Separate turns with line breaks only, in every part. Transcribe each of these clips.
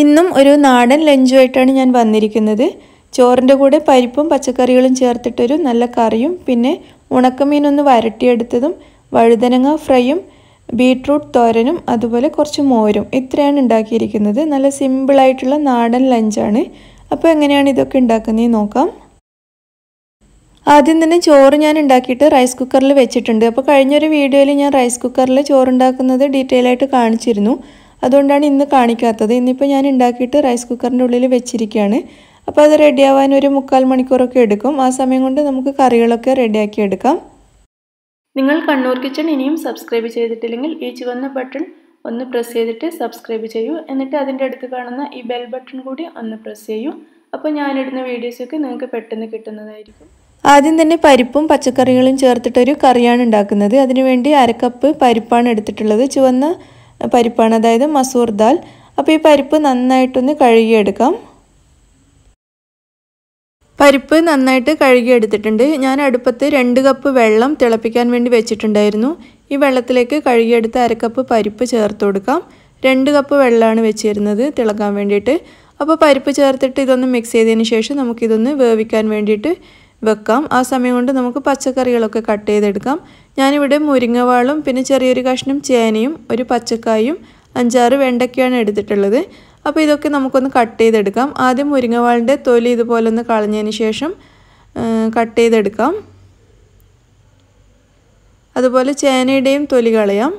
ഇന്നും ഒരു നാടൻ ലഞ്ചുമായിട്ടാണ് ഞാൻ വന്നിരിക്കുന്നത്. ചോറിൻ്റെ കൂടെ പരിപ്പും പച്ചക്കറികളും ചേർത്തിട്ടൊരു നല്ല കറിയും പിന്നെ ഉണക്കമീനൊന്ന് വരട്ടിയെടുത്തതും വഴുതനങ്ങ ഫ്രൈയും ബീട്രൂട്ട് തോരനും അതുപോലെ കുറച്ച് മോരും ഇത്രയാണ് ഉണ്ടാക്കിയിരിക്കുന്നത്. നല്ല സിമ്പിളായിട്ടുള്ള നാടൻ ലഞ്ചാണ്. അപ്പോൾ എങ്ങനെയാണ് ഇതൊക്കെ ഉണ്ടാക്കുന്നത് നോക്കാം. ആദ്യം തന്നെ ചോറ് ഞാൻ ഉണ്ടാക്കിയിട്ട് റൈസ് കുക്കറിൽ വെച്ചിട്ടുണ്ട്. അപ്പോൾ കഴിഞ്ഞൊരു വീഡിയോയിൽ ഞാൻ റൈസ് കുക്കറിൽ ചോറുണ്ടാക്കുന്നത് ഡീറ്റെയിൽ ആയിട്ട് കാണിച്ചിരുന്നു. അതുകൊണ്ടാണ് ഇന്ന് കാണിക്കാത്തത്. ഇന്നിപ്പോൾ ഞാൻ ഉണ്ടാക്കിയിട്ട് റൈസ് കുക്കറിൻ്റെ ഉള്ളിൽ വെച്ചിരിക്കുകയാണ്. അപ്പോൾ അത് റെഡിയാവാൻ ഒരു 3/4 മണിക്കൂറൊക്കെ എടുക്കും. ആ സമയം കൊണ്ട് നമുക്ക് കറികളൊക്കെ റെഡിയാക്കി എടുക്കാം. നിങ്ങൾ കണ്ണൂർ കിച്ചൺ ഇനിയും സബ്സ്ക്രൈബ് ചെയ്തിട്ടില്ലെങ്കിൽ ഈ ചുവന്ന ബട്ടൺ ഒന്ന് പ്രസ് ചെയ്തിട്ട് സബ്സ്ക്രൈബ് ചെയ്യൂ. എന്നിട്ട് അതിൻ്റെ അടുത്ത് കാണുന്ന ഈ ബെൽ ബട്ടൺ കൂടി ഒന്ന് പ്രസ് ചെയ്യൂ. അപ്പോൾ ഞാനിടുന്ന വീഡിയോസൊക്കെ നിങ്ങൾക്ക് പെട്ടെന്ന് കിട്ടുന്നതായിരിക്കും. ആദ്യം തന്നെ പരിപ്പും പച്ചക്കറികളും ചേർത്തിട്ടൊരു കറിയാണ് ഉണ്ടാക്കുന്നത്. അതിനുവേണ്ടി 1/2 കപ്പ് പരിപ്പാണ് എടുത്തിട്ടുള്ളത്. ചുവന്ന പരിപ്പാണ്, അതായത് മസൂർ ദാൽ. അപ്പോൾ ഈ പരിപ്പ് നന്നായിട്ടൊന്ന് കഴുകിയെടുക്കാം. പരിപ്പ് നന്നായിട്ട് കഴുകിയെടുത്തിട്ടുണ്ട്. ഞാൻ അടുപ്പത്ത് 2 കപ്പ് വെള്ളം തിളപ്പിക്കാൻ വേണ്ടി വെച്ചിട്ടുണ്ടായിരുന്നു. ഈ വെള്ളത്തിലേക്ക് കഴുകിയെടുത്ത 1/2 കപ്പ് പരിപ്പ് ചേർത്ത് കൊടുക്കാം. 2 കപ്പ് വെള്ളമാണ് വെച്ചിരുന്നത് തിളക്കാൻ വേണ്ടിയിട്ട്. അപ്പോൾ പരിപ്പ് ചേർത്തിട്ട് ഇതൊന്ന് മിക്സ് ചെയ്തതിന് ശേഷം നമുക്കിതൊന്ന് വേവിക്കാൻ വേണ്ടിയിട്ട് വെക്കാം. ആ സമയം കൊണ്ട് നമുക്ക് പച്ചക്കറികളൊക്കെ കട്ട് ചെയ്തെടുക്കാം. ഞാനിവിടെ മുരിങ്ങവാളും പിന്നെ ചെറിയൊരു കഷ്ണം ചേനയും ഒരു പച്ചക്കായും 5-6 വെണ്ടയ്ക്കയാണ് എടുത്തിട്ടുള്ളത്. അപ്പോൾ ഇതൊക്കെ നമുക്കൊന്ന് കട്ട് ചെയ്തെടുക്കാം. ആദ്യം മുരിങ്ങവാളിൻ്റെ തൊലി ഇതുപോലെ ഒന്ന് കളഞ്ഞതിന് ശേഷം കട്ട് ചെയ്തെടുക്കാം. അതുപോലെ ചേനയുടെയും തൊലി കളയാം.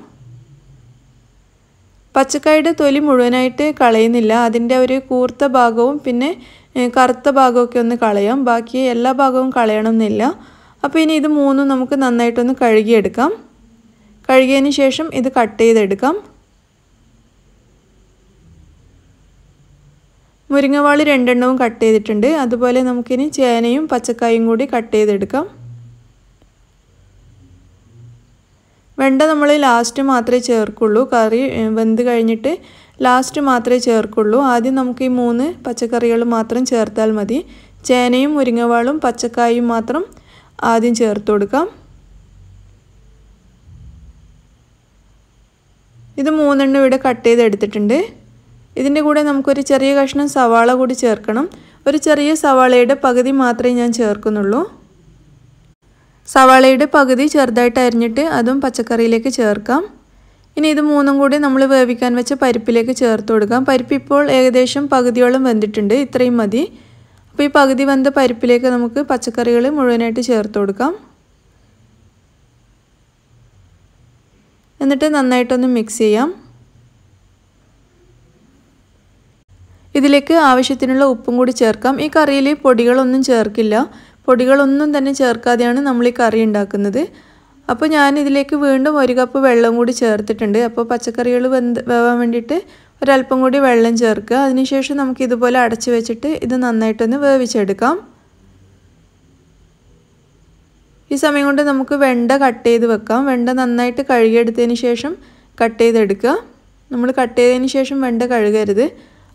പച്ചക്കായുടെ തൊലി മുഴുവനായിട്ട് കളയുന്നില്ല. അതിൻ്റെ ഒരു കൂർത്ത ഭാഗവും പിന്നെ കറുത്ത ഭാഗമൊക്കെ ഒന്ന് കളയാം. ബാക്കി എല്ലാ ഭാഗവും കളയണമെന്നില്ല. അപ്പോൾ ഇനി ഇത് മൂന്നും നമുക്ക് നന്നായിട്ടൊന്ന് കഴുകിയെടുക്കാം. കഴുകിയതിന് ശേഷം ഇത് കട്ട് ചെയ്തെടുക്കാം. മുരിങ്ങവാളി 2 എണ്ണവും കട്ട് ചെയ്തിട്ടുണ്ട്. അതുപോലെ നമുക്കിനി ചേനയും പച്ചക്കായും കൂടി കട്ട് ചെയ്തെടുക്കാം. വെണ്ട നമ്മൾ ലാസ്റ്റ് മാത്രമേ ചേർക്കുള്ളൂ. കറി വെന്ത് കഴിഞ്ഞിട്ട് ലാസ്റ്റ് മാത്രമേ ചേർക്കുള്ളൂ. ആദ്യം നമുക്ക് ഈ 3 പച്ചക്കറികൾ മാത്രം ചേർത്താൽ മതി. ചേനയും മുരിങ്ങവാളും പച്ചക്കായും മാത്രം ആദ്യം ചേർത്ത് കൊടുക്കാം. ഇത് 3 എണ്ണം ഇവിടെ കട്ട് ചെയ്തെടുത്തിട്ടുണ്ട്. ഇതിൻ്റെ കൂടെ നമുക്കൊരു ചെറിയ കഷ്ണം സവാള കൂടി ചേർക്കണം. ഒരു ചെറിയ സവാളയുടെ പകുതി മാത്രമേ ഞാൻ ചേർക്കുന്നുള്ളൂ. സവാളയുടെ പകുതി ചെറുതായിട്ട് അരിഞ്ഞിട്ട് അതും പച്ചക്കറിയിലേക്ക് ചേർക്കാം. ഇനി ഇത് 3ഉം കൂടി നമ്മൾ വേവിക്കാൻ വെച്ച പരിപ്പിലേക്ക് ചേർത്ത് കൊടുക്കാം. പരിപ്പ് ഇപ്പോൾ ഏകദേശം പകുതിയോളം വെന്തിട്ടുണ്ട്. ഇത്രയും മതി. അപ്പോൾ ഈ പകുതി വെന്ത പരിപ്പിലേക്ക് നമുക്ക് പച്ചക്കറികൾ മുഴുവനായിട്ട് ചേർത്ത് കൊടുക്കാം. എന്നിട്ട് നന്നായിട്ടൊന്ന് മിക്സ് ചെയ്യാം. ഇതിലേക്ക് ആവശ്യത്തിനുള്ള ഉപ്പും കൂടി ചേർക്കാം. ഈ കറിയിൽ പൊടികളൊന്നും ചേർക്കില്ല. പൊടികളൊന്നും തന്നെ ചേർക്കാതെയാണ് നമ്മൾ ഈ കറി ഉണ്ടാക്കുന്നത്. അപ്പോൾ ഞാൻ ഇതിലേക്ക് വീണ്ടും 1 കപ്പ് വെള്ളം കൂടി ചേർത്തിട്ടുണ്ട്. അപ്പോൾ പച്ചക്കറികൾ വേവാൻ വേണ്ടിയിട്ട് ഒരല്പം കൂടി വെള്ളം ചേർക്കുക. അതിനുശേഷം നമുക്ക് ഇതുപോലെ അടച്ചു വെച്ചിട്ട് ഇത് നന്നായിട്ടൊന്ന് വേവിച്ചെടുക്കാം. ഈ സമയം കൊണ്ട് നമുക്ക് വെണ്ട കട്ട് ചെയ്ത് വെക്കാം. വെണ്ട നന്നായിട്ട് കഴുകിയെടുത്തതിന് ശേഷം കട്ട് ചെയ്തെടുക്കുക. നമ്മൾ കട്ട് ചെയ്തതിന് ശേഷം വെണ്ട കഴുകരുത്.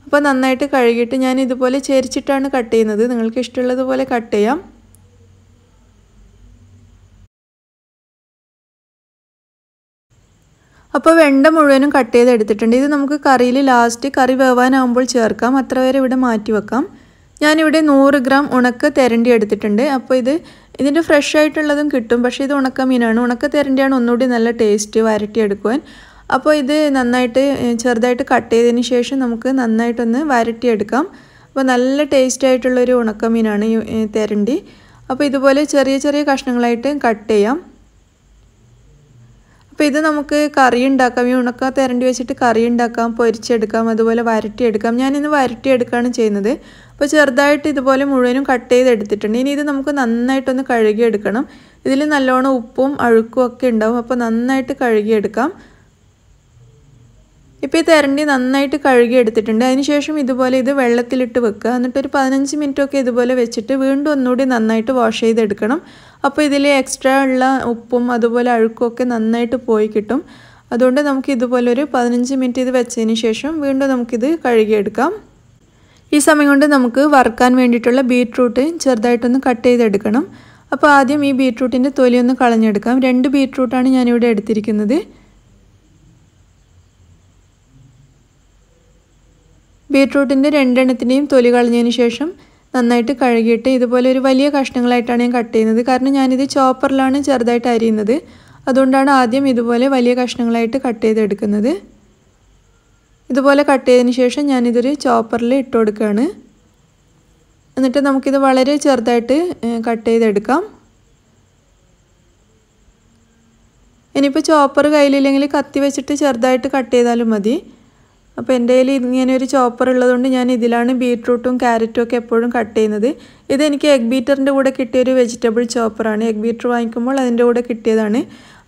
അപ്പോൾ നന്നായിട്ട് കഴുകിയിട്ട് ഞാൻ ഇതുപോലെ ചേരിച്ചിട്ടാണ് കട്ട് ചെയ്യുന്നത്. നിങ്ങൾക്ക് ഇഷ്ടമുള്ളതുപോലെ കട്ട് ചെയ്യാം. അപ്പോൾ വെണ്ട മുഴുവനും കട്ട് ചെയ്തെടുത്തിട്ടുണ്ട്. ഇത് നമുക്ക് കറിയിൽ ലാസ്റ്റ് കറി വേവാനാകുമ്പോൾ ചേർക്കാം. അത്ര വരെ ഇവിടെ മാറ്റി വെക്കാം. ഞാനിവിടെ 100 ഗ്രാം ഉണക്ക തെരണ്ടി എടുത്തിട്ടുണ്ട്. അപ്പോൾ ഇതിൻ്റെ ഫ്രഷ് ആയിട്ടുള്ളതും കിട്ടും. പക്ഷേ ഇത് ഉണക്ക മീനാണ്. ഉണക്ക തെരണ്ടിയാണ് ഒന്നുകൂടി നല്ല ടേസ്റ്റ് വരട്ടിയെടുക്കുവാൻ. അപ്പോൾ ഇത് നന്നായിട്ട് ചെറുതായിട്ട് കട്ട് ചെയ്തതിന് ശേഷം നമുക്ക് നന്നായിട്ടൊന്ന് വരട്ടിയെടുക്കാം. അപ്പോൾ നല്ല ടേസ്റ്റ് ആയിട്ടുള്ളൊരു ഉണക്ക മീനാണ് ഈ തെരണ്ടി. അപ്പോൾ ഇതുപോലെ ചെറിയ ചെറിയ കഷ്ണങ്ങളായിട്ട് കട്ട് ചെയ്യാം. അപ്പോൾ ഇത് നമുക്ക് കറി ഉണ്ടാക്കാം. ഈ ഉണക്ക തെരണ്ടി വെച്ചിട്ട് കറി ഉണ്ടാക്കാം, പൊരിച്ചെടുക്കാം, അതുപോലെ വരട്ടിയെടുക്കാം. ഞാനിന്ന് വരട്ടിയെടുക്കുകയാണ് ചെയ്യുന്നത്. അപ്പോൾ ചെറുതായിട്ട് ഇതുപോലെ മുഴുവനും കട്ട് ചെയ്തെടുത്തിട്ടുണ്ട്. ഇനി ഇത് നമുക്ക് നന്നായിട്ടൊന്ന് കഴുകിയെടുക്കണം. ഇതിൽ നല്ലോണം ഉപ്പും അഴുക്കും ഒക്കെ ഉണ്ടാവും. അപ്പോൾ നന്നായിട്ട് കഴുകിയെടുക്കാം. ഇപ്പോൾ ഈ തെരണ്ടി നന്നായിട്ട് കഴുകിയെടുത്തിട്ടുണ്ട്. അതിനുശേഷം ഇതുപോലെ ഇത് വെള്ളത്തിലിട്ട് വെക്കുക. എന്നിട്ടൊരു 15 മിനിറ്റൊക്കെ ഇതുപോലെ വെച്ചിട്ട് വീണ്ടും ഒന്നുകൂടി നന്നായിട്ട് വാഷ് ചെയ്തെടുക്കണം. അപ്പോൾ ഇതിൽ എക്സ്ട്രാ ഉള്ള ഉപ്പും അതുപോലെ അഴുക്കും ഒക്കെ നന്നായിട്ട് പോയി കിട്ടും. അതുകൊണ്ട് നമുക്ക് ഇതുപോലെ ഒരു 15 മിനിറ്റ് ഇത് വെച്ചതിന് ശേഷം വീണ്ടും നമുക്കിത് കഴുകിയെടുക്കാം. ഈ സമയം കൊണ്ട് നമുക്ക് വറുക്കാൻ വേണ്ടിയിട്ടുള്ള ബീട്രൂട്ട് ചെറുതായിട്ടൊന്ന് കട്ട് ചെയ്തെടുക്കണം. അപ്പോൾ ആദ്യം ഈ ബീട്രൂട്ടിൻ്റെ തൊലി ഒന്ന് കളഞ്ഞെടുക്കാം. 2 ബീട്രൂട്ടാണ് ഞാനിവിടെ എടുത്തിരിക്കുന്നത്. ബീട്രൂട്ടിൻ്റെ രണ്ടെണ്ണത്തിൻ്റെയും തൊലി കളഞ്ഞതിന് ശേഷം നന്നായിട്ട് കഴുകിയിട്ട് ഇതുപോലെ ഒരു വലിയ കഷ്ണങ്ങളായിട്ടാണ് ഞാൻ കട്ട് ചെയ്യുന്നത്. കാരണം ഞാനിത് ചോപ്പറിലാണ് ചെറുതായിട്ട് അരിയുന്നത്. അതുകൊണ്ടാണ് ആദ്യം ഇതുപോലെ വലിയ കഷ്ണങ്ങളായിട്ട് കട്ട് ചെയ്തെടുക്കുന്നത്. ഇതുപോലെ കട്ട് ചെയ്തതിന് ശേഷം ഞാനിതൊരു ചോപ്പറിൽ ഇട്ട് കൊടുക്കുകയാണ്. എന്നിട്ട് നമുക്കിത് വളരെ ചെറുതായിട്ട് കട്ട് ചെയ്തെടുക്കാം. ഇനിയിപ്പോൾ ചോപ്പർ കയ്യിലില്ലെങ്കിൽ കത്തി വെച്ചിട്ട് ചെറുതായിട്ട് കട്ട് ചെയ്താലും മതി. അപ്പോൾ എൻ്റെ കയ്യിൽ ഇങ്ങനെ ഒരു ചോപ്പർ ഉള്ളതുകൊണ്ട് ഞാൻ ഇതിലാണ് ബീട്രൂട്ടും ക്യാരറ്റും ഒക്കെ എപ്പോഴും കട്ട് ചെയ്യുന്നത്. ഇതെനിക്ക് എഗ് ബീറ്ററിൻ്റെ കൂടെ കിട്ടിയൊരു വെജിറ്റബിൾ ചോപ്പറാണ്. എഗ് ബീറ്റർ വാങ്ങിക്കുമ്പോൾ അതിൻ്റെ കൂടെ കിട്ടിയതാണ്.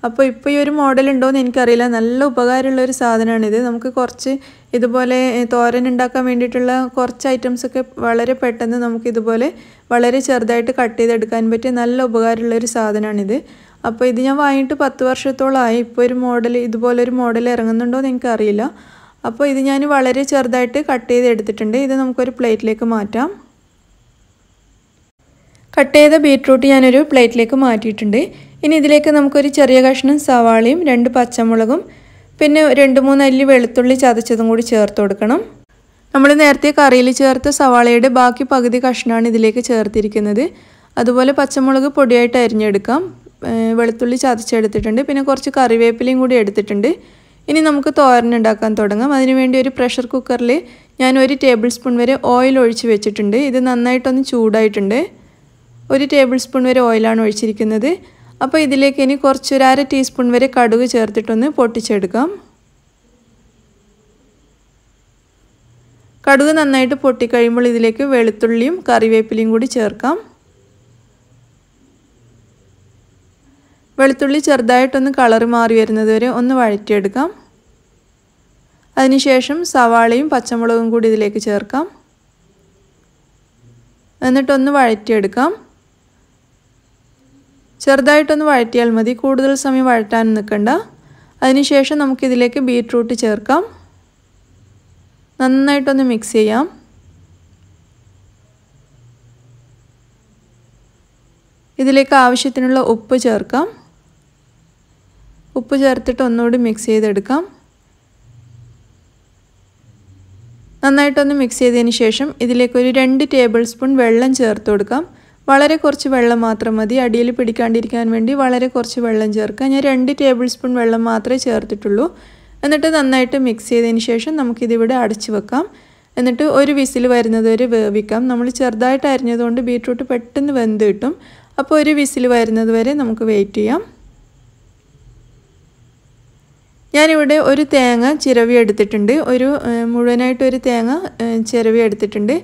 അപ്പോൾ ഇപ്പോൾ ഈ ഒരു മോഡൽ ഉണ്ടോയെന്ന് എനിക്കറിയില്ല. നല്ല ഉപകാരമുള്ളൊരു സാധനമാണിത്. നമുക്ക് കുറച്ച് ഇതുപോലെ തോരൻ ഉണ്ടാക്കാൻ വേണ്ടിയിട്ടുള്ള കുറച്ച് ഐറ്റംസൊക്കെ വളരെ പെട്ടെന്ന് നമുക്കിതുപോലെ വളരെ ചെറുതായിട്ട് കട്ട് ചെയ്തെടുക്കാൻ പറ്റിയ നല്ല ഉപകാരമുള്ളൊരു സാധനമാണിത്. അപ്പോൾ ഇത് ഞാൻ വാങ്ങിയിട്ട് 10 വർഷത്തോളമായി. ഇപ്പോൾ ഒരു മോഡൽ ഇതുപോലൊരു മോഡൽ ഇറങ്ങുന്നുണ്ടോയെന്ന് എനിക്കറിയില്ല. അപ്പോൾ ഇത് ഞാൻ വളരെ ചെറുതായിട്ട് കട്ട് ചെയ്തെടുത്തിട്ടുണ്ട്. ഇത് നമുക്കൊരു പ്ലേറ്റിലേക്ക് മാറ്റാം. കട്ട് ചെയ്ത ബീട്രൂട്ട് ഞാനൊരു പ്ലേറ്റിലേക്ക് മാറ്റിയിട്ടുണ്ട്. ഇനി ഇതിലേക്ക് നമുക്കൊരു ചെറിയ കഷ്ണം സവാളയും 2 പച്ചമുളകും പിന്നെ 2-3 അല്ലി വെളുത്തുള്ളി ചതച്ചതും കൂടി ചേർത്ത് കൊടുക്കണം. നമ്മൾ നേരത്തെ കറിയിൽ ചേർത്ത സവാളയുടെ ബാക്കി പകുതി കഷ്ണമാണ് ഇതിലേക്ക് ചേർത്തിരിക്കുന്നത്. അതുപോലെ പച്ചമുളക് പൊടിയായിട്ട് അരിഞ്ഞെടുക്കാം. വെളുത്തുള്ളി ചതച്ചെടുത്തിട്ടുണ്ട്. പിന്നെ കുറച്ച് കറിവേപ്പിലയും കൂടി എടുത്തിട്ടുണ്ട്. ഇനി നമുക്ക് തോരൻ ഉണ്ടാക്കാൻ തുടങ്ങാം. അതിനുവേണ്ടി ഒരു പ്രഷർ കുക്കറിൽ ഞാൻ 1 ടേബിൾ സ്പൂൺ വരെ ഓയിൽ ഒഴിച്ച് വെച്ചിട്ടുണ്ട്. ഇത് നന്നായിട്ടൊന്ന് ചൂടായിട്ടുണ്ട്. 1 ടേബിൾ സ്പൂൺ വരെ ഓയിലാണ് ഒഴിച്ചിരിക്കുന്നത്. അപ്പോൾ ഇതിലേക്ക് ഇനി കുറച്ചൊരു 1/2 ടീസ്പൂൺ വരെ കടുക് ചേർത്തിട്ടൊന്ന് പൊട്ടിച്ചെടുക്കാം. കടുക് നന്നായിട്ട് പൊട്ടിക്കഴിയുമ്പോൾ ഇതിലേക്ക് വെളുത്തുള്ളിയും കറിവേപ്പിലയും കൂടി ചേർക്കാം. വെളുത്തുള്ളി ചെറുതായിട്ടൊന്ന് കളർ മാറി വരുന്നത് വരെ ഒന്ന് വഴറ്റിയെടുക്കാം. അതിനുശേഷം സവാളയും പച്ചമുളകും കൂടി ഇതിലേക്ക് ചേർക്കാം. എന്നിട്ടൊന്ന് വഴറ്റിയെടുക്കാം. ചെറുതായിട്ടൊന്ന് വഴറ്റിയാൽ മതി, കൂടുതൽ സമയം വഴറ്റാൻ നിൽക്കണ്ട. അതിനുശേഷം നമുക്കിതിലേക്ക് ബീട്രൂട്ട് ചേർക്കാം. നന്നായിട്ടൊന്ന് മിക്സ് ചെയ്യാം. ഇതിലേക്ക് ആവശ്യത്തിനുള്ള ഉപ്പ് ചേർക്കാം. ഉപ്പ് ചേർത്തിട്ട് ഒന്നുകൂടി മിക്സ് ചെയ്തെടുക്കാം. നന്നായിട്ടൊന്ന് മിക്സ് ചെയ്തതിന് ശേഷം ഇതിലേക്കൊരു 2 ടേബിൾ സ്പൂൺ വെള്ളം ചേർത്ത് കൊടുക്കാം. വളരെ കുറച്ച് വെള്ളം മാത്രം മതി. അടിയിൽ പിടിക്കാണ്ടിരിക്കാൻ വേണ്ടി വളരെ കുറച്ച് വെള്ളം ചേർക്കാം. ഞാൻ 2 ടേബിൾ സ്പൂൺ വെള്ളം മാത്രമേ ചേർത്തിട്ടുള്ളൂ. എന്നിട്ട് നന്നായിട്ട് മിക്സ് ചെയ്തതിന് ശേഷം നമുക്കിതിവിടെ അടച്ചു വെക്കാം. എന്നിട്ട് ഒരു വിസിൽ വരുന്നത് വരെ വേവിക്കാം. നമ്മൾ ചെറുതായിട്ട് അരിഞ്ഞതുകൊണ്ട് ബീട്രൂട്ട് പെട്ടെന്ന് വെന്ത് കിട്ടും. അപ്പോൾ ഒരു വിസിൽ വരുന്നത് വരെ നമുക്ക് വെയിറ്റ് ചെയ്യാം. ഞാനിവിടെ ഒരു തേങ്ങ ചിരവി എടുത്തിട്ടുണ്ട്. മുഴുവനായിട്ടൊരു തേങ്ങ ചിരവി എടുത്തിട്ടുണ്ട്.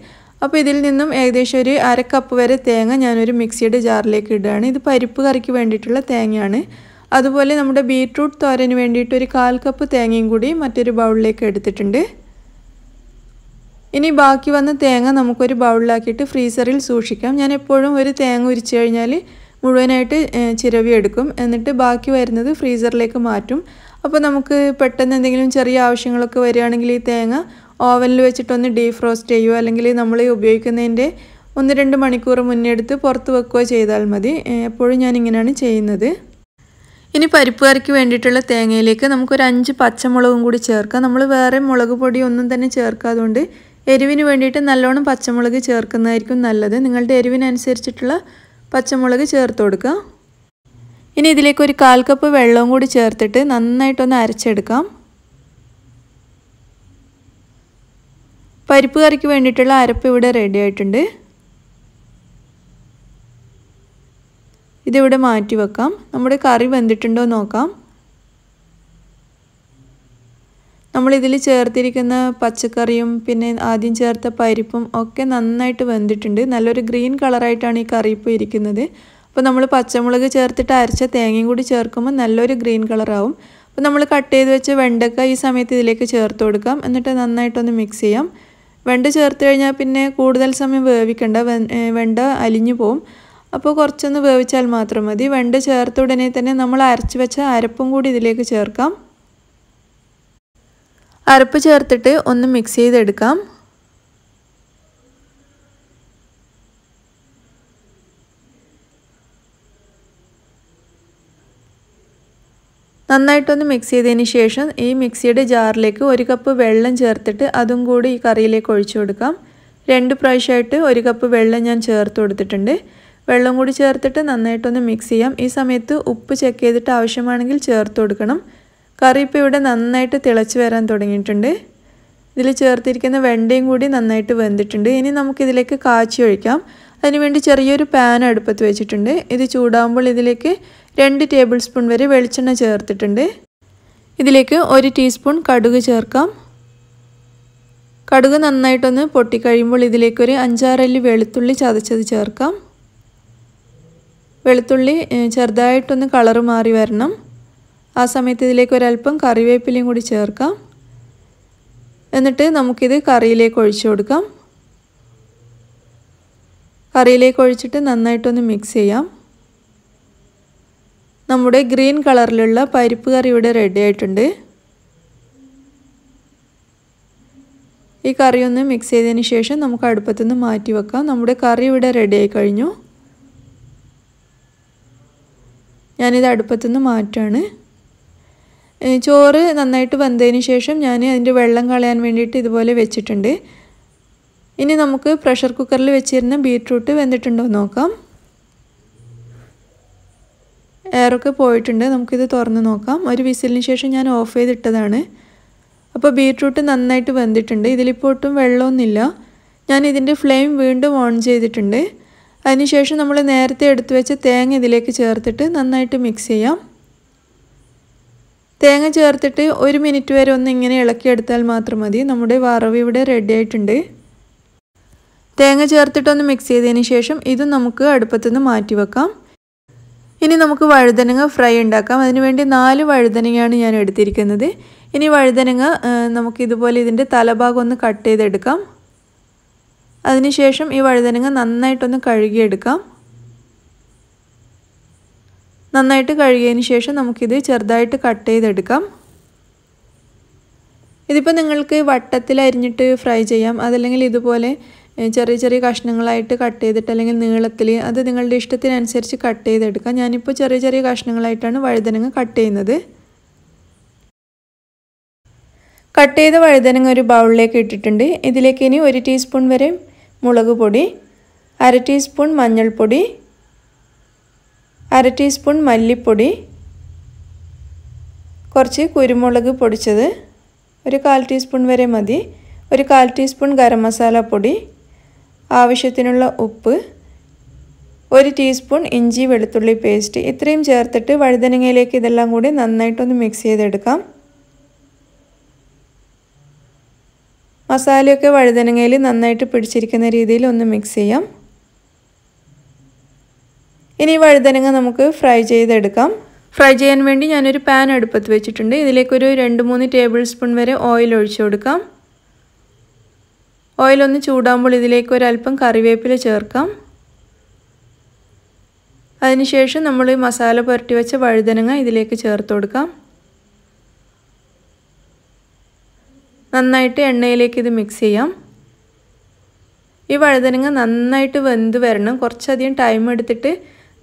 അപ്പോൾ ഇതിൽ നിന്നും ഏകദേശം ഒരു 1/2 കപ്പ് വരെ തേങ്ങ ഞാനൊരു മിക്സിയുടെ ജാറിലേക്ക് ഇടുകയാണ്. ഇത് പരിപ്പ് കറിക്ക് വേണ്ടിയിട്ടുള്ള തേങ്ങയാണ്. അതുപോലെ നമ്മുടെ ബീട്രൂട്ട് തോരന് വേണ്ടിയിട്ട് ഒരു 1/4 കപ്പ് തേങ്ങയും കൂടി മറ്റൊരു ബൗളിലേക്ക് എടുത്തിട്ടുണ്ട്. ഇനി ബാക്കി വന്ന തേങ്ങ നമുക്കൊരു ബൗളിലാക്കിയിട്ട് ഫ്രീസറിൽ സൂക്ഷിക്കാം. ഞാൻ എപ്പോഴും ഒരു തേങ്ങ ഉരിച്ചു കഴിഞ്ഞാൽ മുഴുവനായിട്ട് ചിരവി എടുക്കും. എന്നിട്ട് ബാക്കി വരുന്നത് ഫ്രീസറിലേക്ക് മാറ്റും. അപ്പോൾ നമുക്ക് പെട്ടെന്ന് എന്തെങ്കിലും ചെറിയ ആവശ്യങ്ങളൊക്കെ വരികയാണെങ്കിൽ ഈ തേങ്ങ ഓവനിൽ വെച്ചിട്ടൊന്ന് ഡീഫ്രോസ്റ്റ് ചെയ്യുകയോ അല്ലെങ്കിൽ നമ്മൾ ഉപയോഗിക്കുന്നതിൻ്റെ 1-2 മണിക്കൂർ മുന്നേ എടുത്ത് പുറത്ത് വെക്കുകയോ ചെയ്താൽ മതി. എപ്പോഴും ഞാൻ ഇങ്ങനെയാണ് ചെയ്യുന്നത്. ഇനി പരിപ്പ് കറിക്ക് വേണ്ടിയിട്ടുള്ള തേങ്ങയിലേക്ക് നമുക്കൊരു 5 പച്ചമുളകും കൂടി ചേർക്കാം. നമ്മൾ വേറെ മുളക് പൊടി ഒന്നും തന്നെ ചേർക്കാതുകൊണ്ട് എരിവിന് വേണ്ടിയിട്ട് നല്ലോണം പച്ചമുളക് ചേർക്കുന്നതായിരിക്കും നല്ലത്. നിങ്ങളുടെ എരിവിനനുസരിച്ചിട്ടുള്ള പച്ചമുളക് ചേർത്ത് കൊടുക്കുക. ഇനി ഇതിലേക്ക് ഒരു 1/4 കപ്പ് വെള്ളവും കൂടി ചേർത്തിട്ട് നന്നായിട്ടൊന്ന് അരച്ചെടുക്കാം. പരിപ്പ് കറിക്ക് വേണ്ടിയിട്ടുള്ള അരപ്പ് ഇവിടെ റെഡി ആയിട്ടുണ്ട്. ഇതിവിടെ മാറ്റി വെക്കാം. നമ്മുടെ കറി വെന്തിട്ടുണ്ടോ നോക്കാം. നമ്മളിതിൽ ചേർത്തിരിക്കുന്ന പച്ചക്കറിയും പിന്നെ ആദ്യം ചേർത്ത പരിപ്പും ഒക്കെ നന്നായിട്ട് വെന്തിട്ടുണ്ട്. നല്ലൊരു ഗ്രീൻ കളറായിട്ടാണ് ഈ കറി ഇപ്പോൾ ഇരിക്കുന്നത്. അപ്പോൾ നമ്മൾ പച്ചമുളക് ചേർത്തിട്ട് അരച്ച തേങ്ങയും കൂടി ചേർക്കുമ്പോൾ നല്ലൊരു ഗ്രീൻ കളറാവും. അപ്പോൾ നമ്മൾ കട്ട് ചെയ്ത് വെച്ച വെണ്ടക്ക ഈ സമയത്ത് ഇതിലേക്ക് ചേർത്ത് കൊടുക്കാം. എന്നിട്ട് നന്നായിട്ടൊന്ന് മിക്സ് ചെയ്യാം. വെണ്ട ചേർത്ത് കഴിഞ്ഞാൽ പിന്നെ കൂടുതൽ സമയം വേവിക്കണ്ട, വെണ്ട അലിഞ്ഞു പോവും. അപ്പോൾ കുറച്ചൊന്ന് വേവിച്ചാൽ മാത്രം മതി. വെണ്ട ചേർത്ത ഉടനെ തന്നെ നമ്മൾ അരച്ച് വെച്ച അരപ്പും കൂടി ഇതിലേക്ക് ചേർക്കാം. അരപ്പ് ചേർത്തിട്ട് ഒന്ന് മിക്സ് ചെയ്തെടുക്കാം. നന്നായിട്ടൊന്ന് മിക്സ് ചെയ്തതിന് ശേഷം ഈ മിക്സിയുടെ ജാറിലേക്ക് 1 കപ്പ് വെള്ളം ചേർത്തിട്ട് അതും കൂടി ഈ കറിയിലേക്ക് ഒഴിച്ചു കൊടുക്കാം. 2 പ്രാവശ്യമായിട്ട് 1 കപ്പ് വെള്ളം ഞാൻ ചേർത്ത് കൊടുത്തിട്ടുണ്ട്. വെള്ളം കൂടി ചേർത്തിട്ട് നന്നായിട്ടൊന്ന് മിക്സ് ചെയ്യാം. ഈ സമയത്ത് ഉപ്പ് ചെക്ക് ചെയ്തിട്ട് ആവശ്യമാണെങ്കിൽ ചേർത്ത് കൊടുക്കണം. കറി ഇപ്പോൾ ഇവിടെ നന്നായിട്ട് തിളച്ച് വരാൻ തുടങ്ങിയിട്ടുണ്ട്. ഇതിൽ ചേർത്തിരിക്കുന്ന വെണ്ടയും കൂടി നന്നായിട്ട് വെന്തിട്ടുണ്ട്. ഇനി നമുക്കിതിലേക്ക് കാച്ചി ഒഴിക്കാം. അതിനുവേണ്ടി ചെറിയൊരു പാൻ അടുപ്പത്ത് വെച്ചിട്ടുണ്ട്. ഇത് ചൂടാകുമ്പോൾ ഇതിലേക്ക് 2 ടേബിൾ സ്പൂൺ വരെ വെളിച്ചെണ്ണ ചേർത്തിട്ടുണ്ട്. ഇതിലേക്ക് 1 ടീസ്പൂൺ കടുക് ചേർക്കാം. കടുക് നന്നായിട്ടൊന്ന് പൊട്ടിക്കഴിയുമ്പോൾ ഇതിലേക്കൊരു 5-6 അല്ലി വെളുത്തുള്ളി ചതച്ചത് ചേർക്കാം. വെളുത്തുള്ളി ചെറുതായിട്ടൊന്ന് കളറ് മാറി വരണം. ആ സമയത്ത് ഇതിലേക്ക് ഒരല്പം കറിവേപ്പിലയും കൂടി ചേർക്കാം. എന്നിട്ട് നമുക്കിത് കറിയിലേക്ക് ഒഴിച്ചു കൊടുക്കാം. കറിയിലേക്ക് ഒഴിച്ചിട്ട് നന്നായിട്ടൊന്ന് മിക്സ് ചെയ്യാം. നമ്മുടെ ഗ്രീൻ കളറിലുള്ള പരിപ്പ് കറി ഇവിടെ റെഡി ആയിട്ടുണ്ട്. ഈ കറി ഒന്ന് മിക്സ് ചെയ്തതിന് ശേഷം നമുക്ക് അടുപ്പത്തുനിന്ന് മാറ്റി വെക്കാം. നമ്മുടെ കറി ഇവിടെ റെഡി ആയി കഴിഞ്ഞു. ഞാനിത് അടുപ്പത്തുനിന്ന് മാറ്റാണ്. ചോറ് നന്നായിട്ട് വെന്തതിന് ശേഷം ഞാൻ അതിൻ്റെ വെള്ളം കളയാൻ വേണ്ടിയിട്ട് ഇതുപോലെ വെച്ചിട്ടുണ്ട്. ഇനി നമുക്ക് പ്രഷർ കുക്കറിൽ വെച്ചിരുന്ന ബീറ്റ്റൂട്ട് വെന്തിട്ടുണ്ടോ നോക്കാം. എയറൊക്കെ പോയിട്ടുണ്ട്. നമുക്കിത് തുറന്ന് നോക്കാം. ഒരു വിസിലിന് ശേഷം ഞാൻ ഓഫ് ചെയ്തിട്ടതാണ്. അപ്പോൾ ബീറ്റ്റൂട്ട് നന്നായിട്ട് വെന്തിട്ടുണ്ട്. ഇതിലിപ്പോൾ ഒട്ടും വെള്ളമൊന്നുമില്ല. ഞാൻ ഇതിൻ്റെ ഫ്ലെയിം വീണ്ടും ഓൺ ചെയ്തിട്ടുണ്ട്. അതിനുശേഷം നമ്മൾ നേരത്തെ എടുത്തു വെച്ച തേങ്ങ ഇതിലേക്ക് ചേർത്തിട്ട് നന്നായിട്ട് മിക്സ് ചെയ്യാം. തേങ്ങ ചേർത്തിട്ട് 1 മിനിറ്റ് വരെ ഒന്ന് ഇങ്ങനെ ഇളക്കിയെടുത്താൽ മാത്രം മതി. നമ്മുടെ വറവ് ഇവിടെ റെഡി ആയിട്ടുണ്ട്. തേങ്ങ ചേർത്തിട്ടൊന്ന് മിക്സ് ചെയ്തതിന് ശേഷം ഇതും നമുക്ക് അടുപ്പത്തുനിന്ന് മാറ്റി വെക്കാം. ഇനി നമുക്ക് വഴുതനങ്ങ ഫ്രൈ ഉണ്ടാക്കാം. അതിനുവേണ്ടി 4 വഴുതനങ്ങയാണ് ഞാൻ എടുത്തിരിക്കുന്നത്. ഇനി വഴുതനങ്ങ നമുക്കിതുപോലെ ഇതിൻ്റെ തലഭാഗം ഒന്ന് കട്ട് ചെയ്തെടുക്കാം. അതിനുശേഷം ഈ വഴുതനങ്ങ നന്നായിട്ടൊന്ന് കഴുകിയെടുക്കാം. നന്നായിട്ട് കഴുകിയതിന് ശേഷം നമുക്കിത് ചെറുതായിട്ട് കട്ട് ചെയ്തെടുക്കാം. ഇതിപ്പോൾ നിങ്ങൾക്ക് വട്ടത്തിൽ അരിഞ്ഞിട്ട് ഫ്രൈ ചെയ്യാം. അതല്ലെങ്കിൽ ഇതുപോലെ ചെറിയ ചെറിയ കഷ്ണങ്ങളായിട്ട് കട്ട് ചെയ്തിട്ട് അല്ലെങ്കിൽ നീളത്തിൽ, അത് നിങ്ങളുടെ ഇഷ്ടത്തിനനുസരിച്ച് കട്ട് ചെയ്തെടുക്കാം. ഞാനിപ്പോൾ ചെറിയ ചെറിയ കഷ്ണങ്ങളായിട്ടാണ് വഴുതനങ്ങ കട്ട് ചെയ്യുന്നത്. കട്ട് ചെയ്ത വഴുതനങ്ങ ഒരു ബൗളിലേക്ക് ഇട്ടിട്ടുണ്ട്. ഇതിലേക്ക് ഇനി 1 ടീസ്പൂൺ വരെ മുളക് പൊടി, 1/2 ടീസ്പൂൺ മഞ്ഞൾപ്പൊടി, 1/2 ടീസ്പൂൺ മല്ലിപ്പൊടി, കുറച്ച് കുരുമുളക് പൊടിച്ചത്, ഒരു 1/4 ടീസ്പൂൺ വരെ മതി, ഒരു 1/4 ടീസ്പൂൺ ഗരം മസാല പൊടി, ആവശ്യത്തിനുള്ള ഉപ്പ്, 1 ടീസ്പൂൺ ഇഞ്ചി വെളുത്തുള്ളി പേസ്റ്റ്. ഇത്രയും ചേർത്തിട്ട് വഴുതനങ്ങയിലേക്ക് ഇതെല്ലാം കൂടി നന്നായിട്ടൊന്ന് മിക്സ് ചെയ്തെടുക്കാം. മസാലയൊക്കെ വഴുതനങ്ങയിൽ നന്നായിട്ട് പിടിച്ചിരിക്കുന്ന രീതിയിൽ ഒന്ന് മിക്സ് ചെയ്യാം. ഇനി വഴുതനങ്ങ നമുക്ക് ഫ്രൈ ചെയ്തെടുക്കാം. ഫ്രൈ ചെയ്യാൻ വേണ്ടി ഞാനൊരു പാൻ അടുപ്പത്ത് വെച്ചിട്ടുണ്ട്. ഇതിലേക്കൊരു 2-3 ടേബിൾ സ്പൂൺ വരെ ഓയിൽ ഒഴിച്ചു കൊടുക്കാം. ഓയിലൊന്ന് ചൂടാകുമ്പോൾ ഇതിലേക്ക് ഒരല്പം കറിവേപ്പില ചേർക്കാം. അതിനുശേഷം നമ്മൾ മസാല പുരട്ടി വെച്ച വഴുതനങ്ങ ഇതിലേക്ക് ചേർത്ത് കൊടുക്കാം. നന്നായിട്ട് എണ്ണയിലേക്ക് ഇത് മിക്സ് ചെയ്യാം. ഈ വഴുതനങ്ങ നന്നായിട്ട് വെന്ത് വരണം. കുറച്ചധികം ടൈം എടുത്തിട്ട്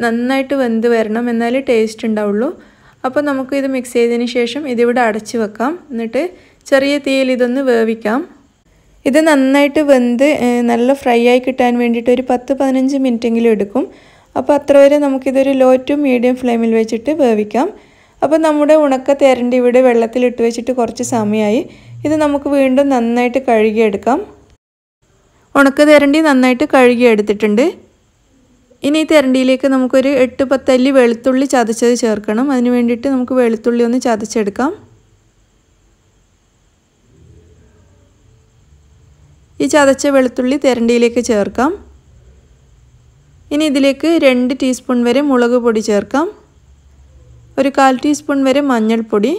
നന്നായിട്ട് വെന്ത് വരണം, എന്നാലേ ടേസ്റ്റ് ഉണ്ടാവുള്ളൂ. അപ്പോൾ നമുക്ക് ഇത് മിക്സ് ചെയ്തതിന് ശേഷം ഇതിവിടെ അടച്ച് വെക്കാം. എന്നിട്ട് ചെറിയ തീയിൽ ഇതൊന്ന് വേവിക്കാം. ഇത് നന്നായിട്ട് വെന്ത് നല്ല ഫ്രൈ ആയി കിട്ടാൻ വേണ്ടിയിട്ട് ഒരു 10-15 മിനിറ്റെങ്കിലും എടുക്കും. അപ്പോൾ അത്ര വരെ നമുക്കിതൊരു ലോ ടു മീഡിയം ഫ്ലെയിമിൽ വെച്ചിട്ട് വേവിക്കാം. അപ്പോൾ നമ്മുടെ ഉണക്ക തെരണ്ടി ഇവിടെ വെള്ളത്തിലിട്ട് വെച്ചിട്ട് കുറച്ച് സമയമായി. ഇത് നമുക്ക് വീണ്ടും നന്നായിട്ട് കഴുകിയെടുക്കാം. ഉണക്ക തെരണ്ടി നന്നായിട്ട് കഴുകിയെടുത്തിട്ടുണ്ട്. ഇനി ഈ തെരണ്ടിയിലേക്ക് നമുക്കൊരു 8-10 അല്ലി വെളുത്തുള്ളി ചതച്ചത് ചേർക്കണം. അതിന് വേണ്ടിയിട്ട് നമുക്ക് വെളുത്തുള്ളി ഒന്ന് ചതച്ചെടുക്കാം. ഈ ചതച്ച വെളുത്തുള്ളി തെരണ്ടിയിലേക്ക് ചേർക്കാം. ഇനി ഇതിലേക്ക് 2 ടീസ്പൂൺ വരെ മുളക് പൊടി ചേർക്കാം. ഒരു 1/4 ടീസ്പൂൺ വരെ മഞ്ഞൾപ്പൊടി,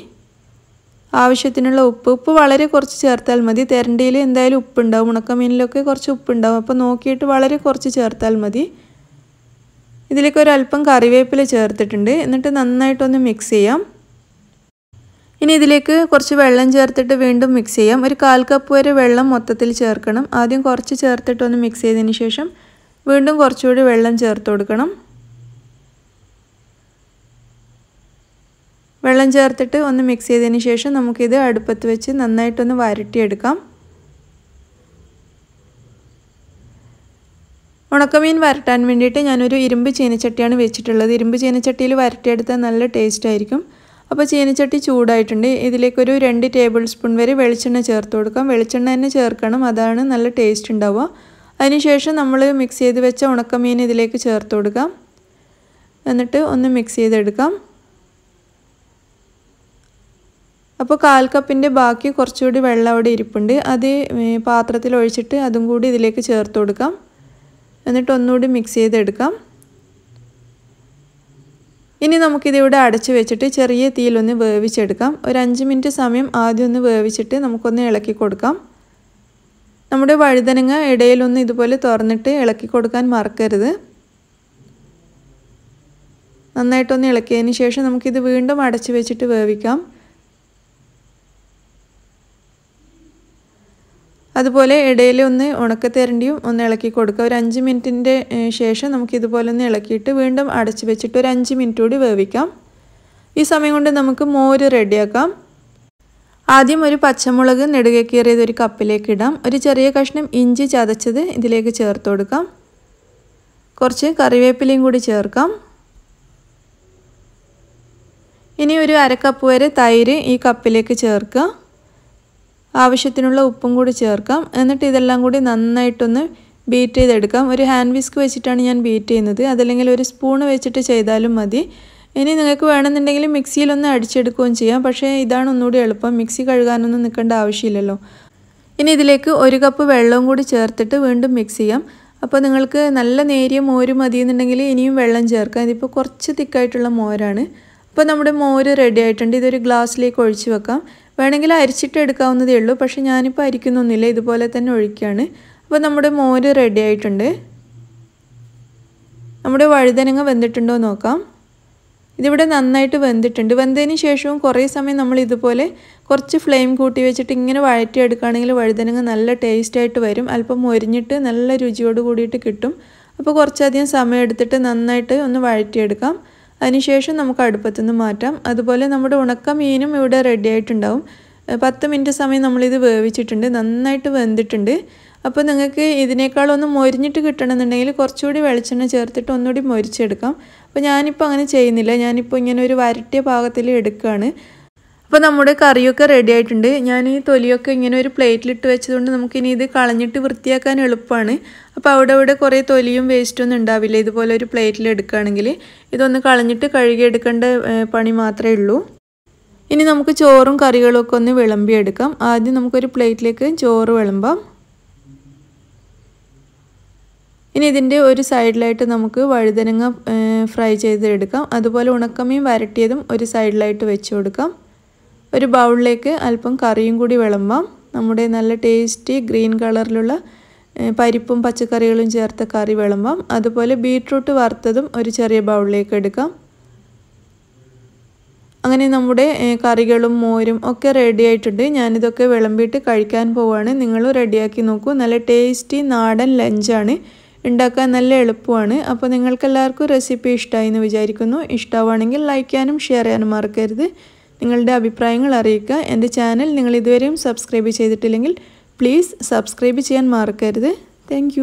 ആവശ്യത്തിനുള്ള ഉപ്പ് വളരെ കുറച്ച് ചേർത്താൽ മതി. തെരണ്ടിയിൽ എന്തായാലും ഉപ്പുണ്ടാവും, ഉണക്കമീനിലൊക്കെ കുറച്ച് ഉപ്പുണ്ടാവും. അപ്പോൾ നോക്കിയിട്ട് വളരെ കുറച്ച് ചേർത്താൽ മതി. ഇതിലേക്ക് ഒരല്പം കറിവേപ്പില ചേർത്തിട്ടുണ്ട്. എന്നിട്ട് നന്നായിട്ടൊന്ന് മിക്സ് ചെയ്യാം. ഇനി ഇതിലേക്ക് കുറച്ച് വെള്ളം ചേർത്തിട്ട് വീണ്ടും മിക്സ് ചെയ്യാം. ഒരു 1/4 കപ്പ് വരെ വെള്ളം മൊത്തത്തിൽ ചേർക്കണം. ആദ്യം കുറച്ച് ചേർത്തിട്ടൊന്ന് മിക്സ് ചെയ്തതിന് ശേഷം വീണ്ടും കുറച്ചുകൂടി വെള്ളം ചേർത്ത് കൊടുക്കണം. വെള്ളം ചേർത്തിട്ട് ഒന്ന് മിക്സ് ചെയ്തതിന് ശേഷം നമുക്കിത് അടുപ്പത്ത് വെച്ച് നന്നായിട്ടൊന്ന് വരട്ടിയെടുക്കാം. ഉണക്കമീൻ വരട്ടാൻ വേണ്ടിയിട്ട് ഞാനൊരു ഇരുമ്പ് ചീനച്ചട്ടിയാണ് വെച്ചിട്ടുള്ളത്. ഇരുമ്പ് ചീനച്ചട്ടിയിൽ വരട്ടിയെടുത്താൽ നല്ല ടേസ്റ്റ് ആയിരിക്കും. അപ്പോൾ ചീനച്ചട്ടി ചൂടായിട്ടുണ്ട്. ഇതിലേക്കൊരു 2 ടേബിൾ സ്പൂൺ വരെ വെളിച്ചെണ്ണ ചേർത്ത് കൊടുക്കാം. വെളിച്ചെണ്ണ തന്നെ ചേർക്കണം, അതാണ് നല്ല ടേസ്റ്റ് ഉണ്ടാവുക. അതിനുശേഷം നമ്മൾ മിക്സ് ചെയ്ത് വെച്ച ഉണക്കമീൻ ഇതിലേക്ക് ചേർത്ത് കൊടുക്കാം. എന്നിട്ട് ഒന്ന് മിക്സ് ചെയ്തെടുക്കാം. അപ്പോൾ 1/4 കപ്പിൻ്റെ ബാക്കി കുറച്ചുകൂടി വെള്ളം അവിടെ ഇരിപ്പുണ്ട്. അത് പാത്രത്തിൽ ഒഴിച്ചിട്ട് അതും കൂടി ഇതിലേക്ക് ചേർത്ത് കൊടുക്കാം. എന്നിട്ട് ഒന്നുകൂടി മിക്സ് ചെയ്തെടുക്കാം. ഇനി നമുക്കിതിവിടെ അടച്ചു വെച്ചിട്ട് ചെറിയ തീയിലൊന്ന് വേവിച്ചെടുക്കാം. ഒരു 5 മിനിറ്റ് സമയം ആദ്യം ഒന്ന് വേവിച്ചിട്ട് നമുക്കൊന്ന് ഇളക്കി കൊടുക്കാം. നമ്മുടെ വഴുതനങ്ങ ഇടയിലൊന്ന് ഇതുപോലെ തുറന്നിട്ട് ഇളക്കി കൊടുക്കാൻ മറക്കരുത്. നന്നായിട്ടൊന്ന് ഇളക്കിയതിന് ശേഷം നമുക്കിത് വീണ്ടും അടച്ചു വെച്ചിട്ട് വേവിക്കാം. അതുപോലെ ഇടയിൽ ഒന്ന് ഉണക്കത്തേരണ്ടിയും ഒന്ന് ഇളക്കി കൊടുക്കുക. ഒരു 5 മിനിറ്റിൻ്റെ ശേഷം നമുക്കിതുപോലെ ഒന്ന് ഇളക്കിയിട്ട് വീണ്ടും അടച്ചു വെച്ചിട്ട് ഒരു 5 മിനിറ്റ് കൂടി വേവിക്കാം. ഈ സമയം കൊണ്ട് നമുക്ക് മോര് റെഡിയാക്കാം. ആദ്യം ഒരു പച്ചമുളക് നെടുകെ കീറിയത് ഒരു കപ്പിലേക്ക് ഇടാം. ഒരു ചെറിയ കഷ്ണം ഇഞ്ചി ചതച്ചത് ഇതിലേക്ക് ചേർത്ത് കൊടുക്കാം. കുറച്ച് കറിവേപ്പിലയും കൂടി ചേർക്കാം. ഇനി ഒരു 1/2 കപ്പ് വരെ തൈര് ഈ കപ്പിലേക്ക് ചേർക്കുക. ആവശ്യത്തിനുള്ള ഉപ്പും കൂടി ചേർക്കാം. എന്നിട്ട് ഇതെല്ലാം കൂടി നന്നായിട്ടൊന്ന് ബീറ്റ് ചെയ്തെടുക്കാം. ഒരു ഹാൻഡ് വിസ്ക് വെച്ചിട്ടാണ് ഞാൻ ബീറ്റ് ചെയ്യുന്നത്, അതല്ലെങ്കിൽ ഒരു സ്പൂൺ വെച്ചിട്ട് ചെയ്താലും മതി. ഇനി നിങ്ങൾക്ക് വേണമെന്നുണ്ടെങ്കിൽ മിക്സിയിലൊന്ന് അടിച്ചെടുക്കുകയും ചെയ്യാം. പക്ഷേ ഇതാണ് ഒന്നുകൂടി എളുപ്പം, മിക്സി കഴുകാനൊന്നും നിൽക്കേണ്ട ആവശ്യമില്ലല്ലോ. ഇനി ഇതിലേക്ക് 1 കപ്പ് വെള്ളവും കൂടി ചേർത്തിട്ട് വീണ്ടും മിക്സ് ചെയ്യാം. അപ്പോൾ നിങ്ങൾക്ക് നല്ല നേരിയ മോര് മതിയെന്നുണ്ടെങ്കിൽ ഇനിയും വെള്ളം ചേർക്കാം. ഇതിപ്പോൾ കുറച്ച് തിക്കായിട്ടുള്ള മോരാണ്. അപ്പോൾ നമ്മുടെ മോര് റെഡി ആയിട്ടുണ്ട്. ഇതൊരു ഗ്ലാസ്സിലേക്ക് ഒഴിച്ച് വെക്കാം. വേണമെങ്കിൽ അരിച്ചിട്ട് എടുക്കാവുന്നതേ ഉള്ളൂ, പക്ഷേ ഞാനിപ്പോൾ അരിക്കുന്നൊന്നുമില്ല, ഇതുപോലെ തന്നെ ഒഴിക്കുകയാണ്. അപ്പോൾ നമ്മുടെ മോര് റെഡി ആയിട്ടുണ്ട്. നമ്മുടെ വഴുതനങ്ങ വെന്തിട്ടുണ്ടോ നോക്കാം. ഇതിവിടെ നന്നായിട്ട് വെന്തിട്ടുണ്ട്. വെന്തതിന് ശേഷവും കുറേ സമയം നമ്മൾ ഇതുപോലെ കുറച്ച് ഫ്ലെയിം കൂട്ടി വെച്ചിട്ട് ഇങ്ങനെ വഴറ്റിയെടുക്കുകയാണെങ്കിൽ വഴുതനങ്ങ നല്ല ടേസ്റ്റായിട്ട് വരും. അല്പം മൊരിഞ്ഞിട്ട് നല്ല രുചിയോട് കൂടിയിട്ട് കിട്ടും. അപ്പോൾ കുറച്ചധികം സമയം എടുത്തിട്ട് നന്നായിട്ട് ഒന്ന് വഴറ്റിയെടുക്കാം. അതിനുശേഷം നമുക്ക് അടുപ്പത്തുനിന്ന് മാറ്റാം. അതുപോലെ നമ്മുടെ ഉണക്ക മീനും ഇവിടെ റെഡി ആയിട്ടുണ്ടാവും. 10 മിനിറ്റ് സമയം നമ്മളിത് വേവിച്ചിട്ടുണ്ട്, നന്നായിട്ട് വെന്തിട്ടുണ്ട്. അപ്പോൾ നിങ്ങൾക്ക് ഇതിനേക്കാളൊന്ന് മൊരിഞ്ഞിട്ട് കിട്ടണമെന്നുണ്ടെങ്കിൽ കുറച്ചുകൂടി വെളിച്ചെണ്ണ ചേർത്തിട്ട് ഒന്നുകൂടി മൊരിച്ചെടുക്കാം. അപ്പോൾ ഞാനിപ്പോൾ അങ്ങനെ ചെയ്യുന്നില്ല, ഞാനിപ്പോൾ ഇങ്ങനെ ഒരു വരട്ടിയ പാകത്തിൽ എടുക്കുകയാണ്. അപ്പോൾ നമ്മുടെ കറിയൊക്കെ റെഡി ആയിട്ടുണ്ട്. ഞാൻ ഈ തൊലിയൊക്കെ ഇങ്ങനെ ഒരു പ്ലേറ്റിലിട്ട് വെച്ചതുകൊണ്ട് നമുക്കിനി ഇത് കളഞ്ഞിട്ട് വൃത്തിയാക്കാൻ എളുപ്പമാണ്. അപ്പോൾ അവിടെ കുറേ തൊലിയും വേസ്റ്റൊന്നും ഉണ്ടാവില്ല. ഇതുപോലെ ഒരു പ്ലേറ്റിൽ എടുക്കുകയാണെങ്കിൽ ഇതൊന്ന് കളഞ്ഞിട്ട് കഴുകിയെടുക്കേണ്ട പണി മാത്രമേ ഉള്ളൂ. ഇനി നമുക്ക് ചോറും കറികളും ഒക്കെ ഒന്ന് വിളമ്പിയെടുക്കാം. ആദ്യം നമുക്കൊരു പ്ലേറ്റിലേക്ക് ചോറ് വിളമ്പാം. ഇനി ഇതിൻ്റെ ഒരു സൈഡിലായിട്ട് നമുക്ക് വഴുതനങ്ങ ഫ്രൈ ചെയ്തെടുക്കാം. അതുപോലെ ഉണക്കമീൻ വരട്ടിയതും ഒരു സൈഡിലായിട്ട് വെച്ച് കൊടുക്കാം. ഒരു ബൗളിലേക്ക് അല്പം കറിയും കൂടി വിളമ്പാം. നമ്മുടെ നല്ല ടേസ്റ്റി ഗ്രീൻ കളറിലുള്ള പരിപ്പും പച്ചക്കറികളും ചേർത്ത കറി വിളമ്പാം. അതുപോലെ ബീട്രൂട്ട് വറുത്തതും ഒരു ചെറിയ ബൗളിലേക്ക് എടുക്കാം. അങ്ങനെ നമ്മുടെ കറികളും മോരും ഒക്കെ റെഡി ആയിട്ടുണ്ട്. ഞാനിതൊക്കെ വിളമ്പിയിട്ട് കഴിക്കാൻ പോവുകയാണ്. നിങ്ങളും റെഡിയാക്കി നോക്കൂ. നല്ല ടേസ്റ്റി നാടൻ ലഞ്ചാണ്. ഉണ്ടാക്കാൻ നല്ല എളുപ്പമാണ്. അപ്പോൾ നിങ്ങൾക്കെല്ലാവർക്കും റെസിപ്പി ഇഷ്ടമായി എന്ന് വിചാരിക്കുന്നു. ഇഷ്ടമാവുകയാണെങ്കിൽ ലൈക്ക് ചെയ്യാനും ഷെയർ ചെയ്യാനും മറക്കരുത്. നിങ്ങളുടെ അഭിപ്രായങ്ങൾ അറിയിക്കുക. എൻ്റെ ചാനൽ നിങ്ങൾ ഇതുവരെയും സബ്സ്ക്രൈബ് ചെയ്തിട്ടില്ലെങ്കിൽ പ്ലീസ് സബ്സ്ക്രൈബ് ചെയ്യാൻ മറക്കരുത്. താങ്ക്